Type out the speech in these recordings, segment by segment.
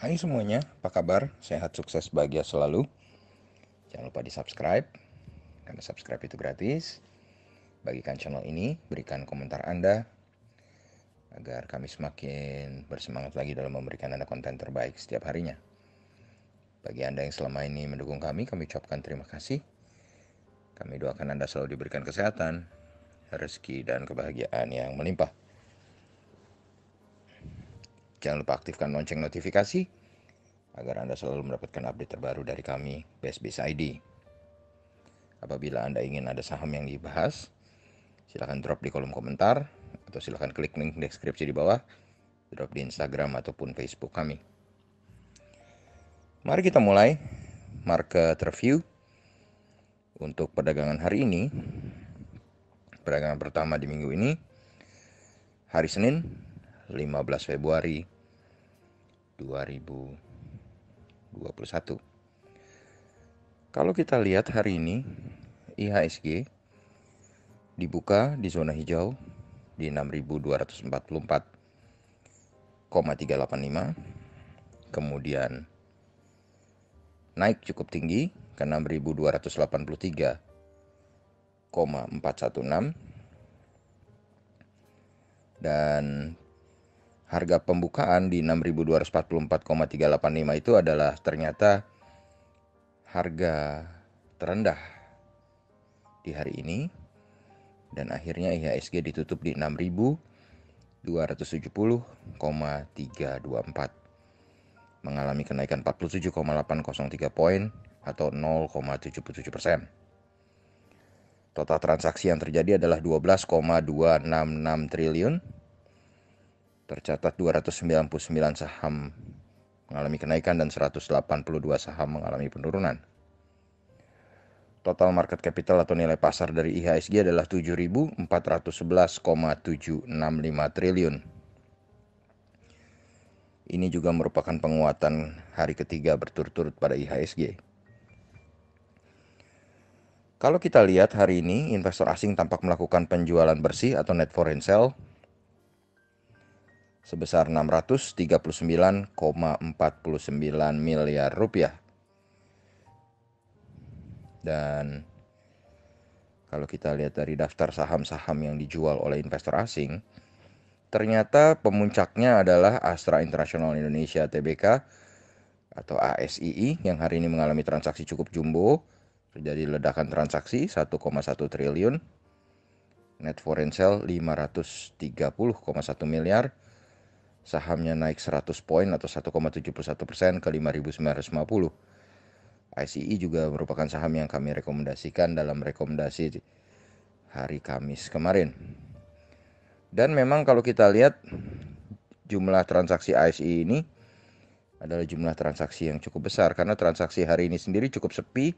Hai semuanya, apa kabar? Sehat, sukses, bahagia selalu. Jangan lupa di subscribe, karena subscribe itu gratis. Bagikan channel ini, berikan komentar Anda, agar kami semakin bersemangat lagi dalam memberikan Anda konten terbaik setiap harinya. Bagi Anda yang selama ini mendukung kami ucapkan terima kasih. Kami doakan Anda selalu diberikan kesehatan, rezeki, dan kebahagiaan yang melimpah. Jangan lupa aktifkan lonceng notifikasi, agar Anda selalu mendapatkan update terbaru dari kami, BSBIS ID. Apabila Anda ingin ada saham yang dibahas, silahkan drop di kolom komentar, atau silahkan klik link deskripsi di bawah, drop di Instagram ataupun Facebook kami. Mari kita mulai market review untuk perdagangan hari ini. Perdagangan pertama di minggu ini, hari Senin 15 Februari 2021. Kalau kita lihat hari ini, IHSG dibuka di zona hijau di 6.244,385, kemudian naik cukup tinggi ke 6.283,416, dan harga pembukaan di 6.244,385 itu adalah ternyata harga terendah di hari ini, dan akhirnya IHSG ditutup di 6.270,324, mengalami kenaikan 47,803 poin atau 0,77%. Total transaksi yang terjadi adalah 12,266 triliun. Tercatat 299 saham mengalami kenaikan dan 182 saham mengalami penurunan. Total market capital atau nilai pasar dari IHSG adalah 7.411,765 triliun. Ini juga merupakan penguatan hari ketiga berturut-turut pada IHSG. Kalau kita lihat hari ini, investor asing tampak melakukan penjualan bersih atau net foreign sale sebesar 639,49 miliar rupiah. Dan kalau kita lihat dari daftar saham-saham yang dijual oleh investor asing, ternyata pemuncaknya adalah Astra International Indonesia Tbk atau ASII yang hari ini mengalami transaksi cukup jumbo. Terjadi ledakan transaksi 1,1 triliun. Net foreign sale 530,1 miliar. Sahamnya naik 100 poin atau 1,71% ke 5.950. ICE juga merupakan saham yang kami rekomendasikan dalam rekomendasi hari Kamis kemarin. Dan memang kalau kita lihat jumlah transaksi ICE ini adalah jumlah transaksi yang cukup besar, karena transaksi hari ini sendiri cukup sepi.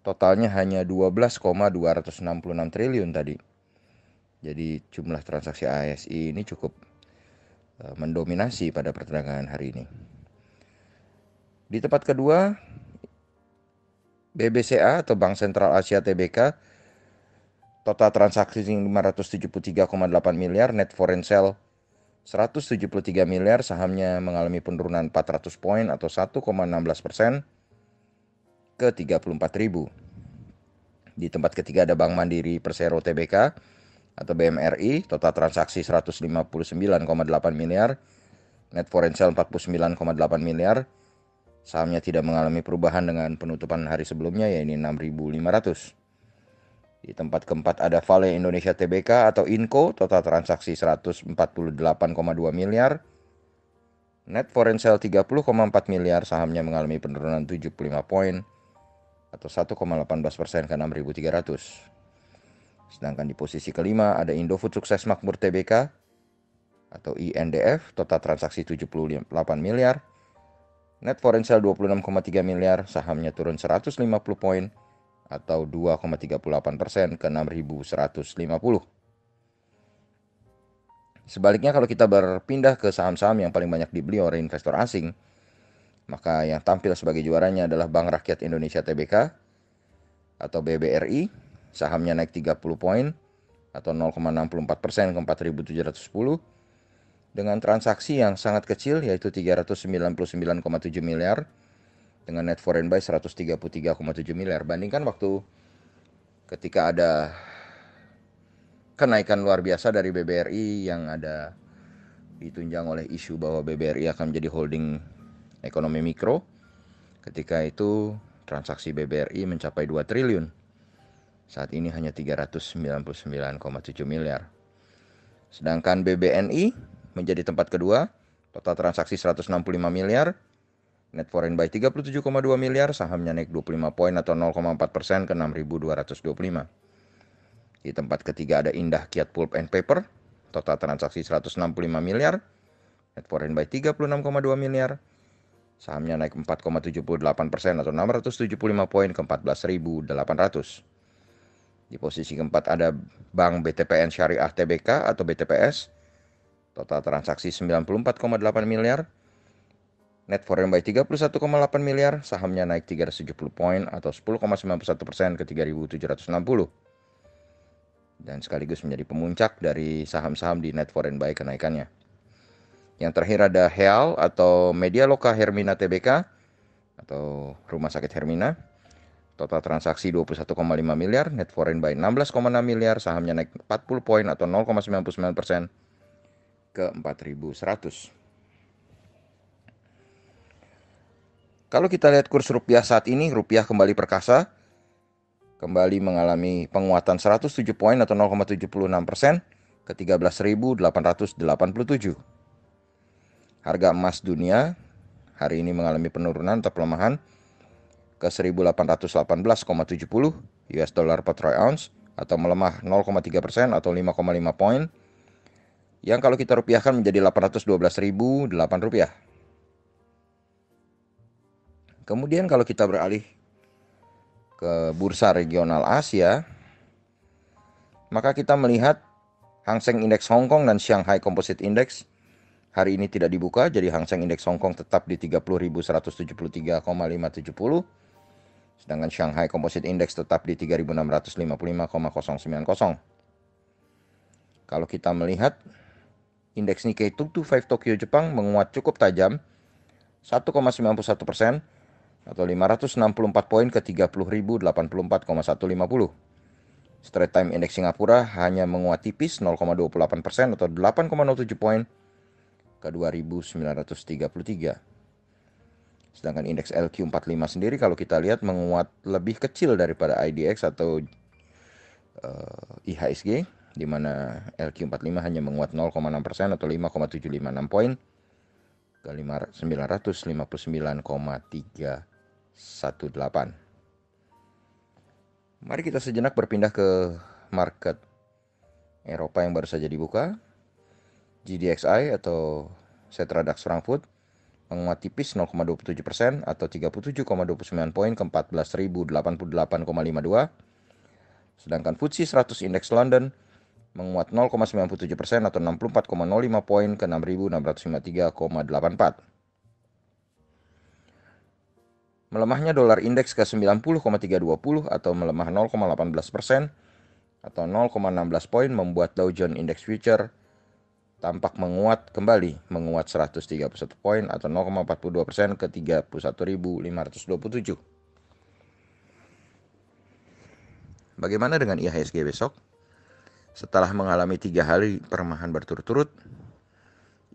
Totalnya hanya 12,266 triliun tadi. Jadi jumlah transaksi ASI ini cukup mendominasi pada perdagangan hari ini. Di tempat kedua, BBCA atau Bank Sentral Asia Tbk, total transaksi 573,8 miliar, net foreign sale 173 miliar, sahamnya mengalami penurunan 400 poin atau 1,16% ke 34.000. Di tempat ketiga ada Bank Mandiri Persero Tbk atau BMRI, total transaksi 159,8 miliar, net foreign sale 49,8 miliar. Sahamnya tidak mengalami perubahan dengan penutupan hari sebelumnya, yaitu 6.500. Di tempat keempat ada Vale Indonesia Tbk atau Inco, total transaksi 148,2 miliar. Net foreign sale 30,4 miliar, sahamnya mengalami penurunan 75 poin atau 1,18% ke 6.300. Sedangkan di posisi kelima ada Indofood Sukses Makmur Tbk atau INDF, total transaksi 78 miliar. Net foreign sale 26,3 miliar, sahamnya turun 150 poin atau 2,38% ke 6.150. Sebaliknya kalau kita berpindah ke saham-saham yang paling banyak dibeli oleh investor asing, maka yang tampil sebagai juaranya adalah Bank Rakyat Indonesia Tbk atau BBRI, sahamnya naik 30 poin atau 0,64% ke 4.710. dengan transaksi yang sangat kecil yaitu 399,7 miliar dengan net foreign buy 133,7 miliar. Bandingkan waktu ketika ada kenaikan luar biasa dari BBRI yang ada ditunjang oleh isu bahwa BBRI akan menjadi holding ekonomi mikro. Ketika itu transaksi BBRI mencapai 2 triliun. Saat ini hanya 399,7 miliar. Sedangkan BBNI menjadi tempat kedua, total transaksi 165 miliar, net foreign buy 37,2 miliar, sahamnya naik 25 poin atau 0,4% ke 6.225. Di tempat ketiga ada Indah Kiat Pulp and Paper, total transaksi 165 miliar, net foreign buy 36,2 miliar, sahamnya naik 4,78% atau 675 poin ke 14.800. Di posisi keempat ada Bank BTPN Syariah Tbk atau BTPS. Total transaksi 94,8 miliar. Net foreign buy 31,8 miliar. Sahamnya naik 370 poin atau 10,91% ke 3.760. Dan sekaligus menjadi pemuncak dari saham-saham di net foreign buy kenaikannya. Yang terakhir ada HEAL atau Medialoka Hermina Tbk atau Rumah Sakit Hermina. Total transaksi 21,5 miliar, net foreign buy 16,6 miliar, sahamnya naik 40 poin atau 0,99% ke 4.100. Kalau kita lihat kurs rupiah saat ini, rupiah kembali perkasa, kembali mengalami penguatan 107 poin atau 0,76% ke 13.887. Harga emas dunia hari ini mengalami penurunan atau pelemahan ke 1.818,70 US dollar per troy ounce atau melemah 0,3% atau 5,5 poin, yang kalau kita rupiahkan menjadi 812.008 rupiah. Kemudian kalau kita beralih ke bursa regional Asia, maka kita melihat Hang Seng Index Hong Kong dan Shanghai Composite Index hari ini tidak dibuka, jadi Hang Seng Index Hong Kong tetap di 30.173,570. Sedangkan Shanghai Composite Index tetap di 3.655,090. Kalau kita melihat indeks Nikkei 225 Tokyo Jepang menguat cukup tajam 1,91% atau 564 poin ke 30.084,150. Straight Time Index Singapura hanya menguat tipis 0,28% atau 8,07 poin ke 2.933. Sedangkan indeks LQ45 sendiri kalau kita lihat menguat lebih kecil daripada IDX atau IHSG, di mana LQ45 hanya menguat 0,6% atau 5,756 poin ke 959,318. Mari kita sejenak berpindah ke market Eropa yang baru saja dibuka. GDXI atau Xetra DAX Frankfurt menguat tipis 0,27% atau 37,29 poin ke 14.088,52. Sedangkan FTSE 100 Index London menguat 0,97% atau 64,05 poin ke 6.653,84. Melemahnya dolar indeks ke 90,320 atau melemah 0,18% atau 0,16 poin membuat Dow Jones Index Future tampak menguat kembali, menguat 131 poin atau 0,42% ke 31.527. Bagaimana dengan IHSG besok? Setelah mengalami 3 hari permahan berturut-turut,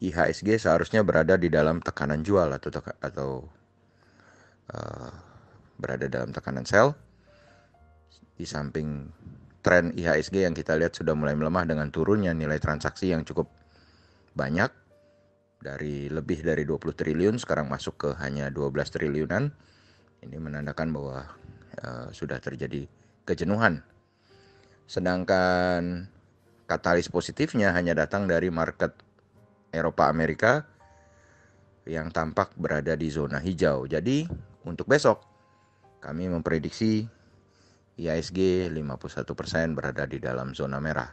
IHSG seharusnya berada di dalam tekanan jual atau berada dalam tekanan sell. Di samping tren IHSG yang kita lihat sudah mulai melemah dengan turunnya nilai transaksi yang cukup banyak, dari lebih dari 20 triliun sekarang masuk ke hanya 12 triliunan. Ini menandakan bahwa sudah terjadi kejenuhan. Sedangkan katalis positifnya hanya datang dari market Eropa Amerika yang tampak berada di zona hijau. Jadi untuk besok kami memprediksi IHSG 51% berada di dalam zona merah.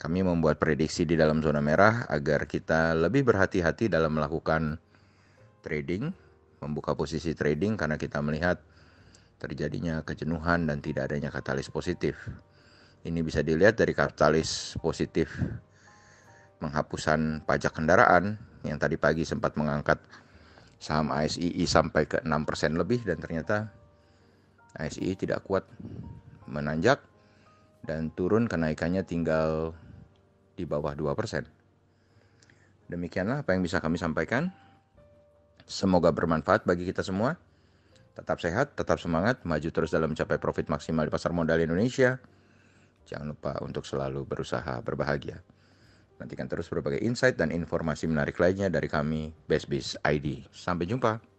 Kami membuat prediksi di dalam zona merah agar kita lebih berhati-hati dalam melakukan trading, membuka posisi trading, karena kita melihat terjadinya kejenuhan dan tidak adanya katalis positif. Ini bisa dilihat dari katalis positif penghapusan pajak kendaraan yang tadi pagi sempat mengangkat saham ASII sampai ke 6% lebih, dan ternyata ASII tidak kuat menanjak dan turun, kenaikannya tinggal di bawah 2%. Demikianlah apa yang bisa kami sampaikan. Semoga bermanfaat bagi kita semua. Tetap sehat, tetap semangat, maju terus dalam mencapai profit maksimal di pasar modal Indonesia. Jangan lupa untuk selalu berusaha berbahagia. Nantikan terus berbagai insight dan informasi menarik lainnya dari kami, BestBiz ID. Sampai jumpa.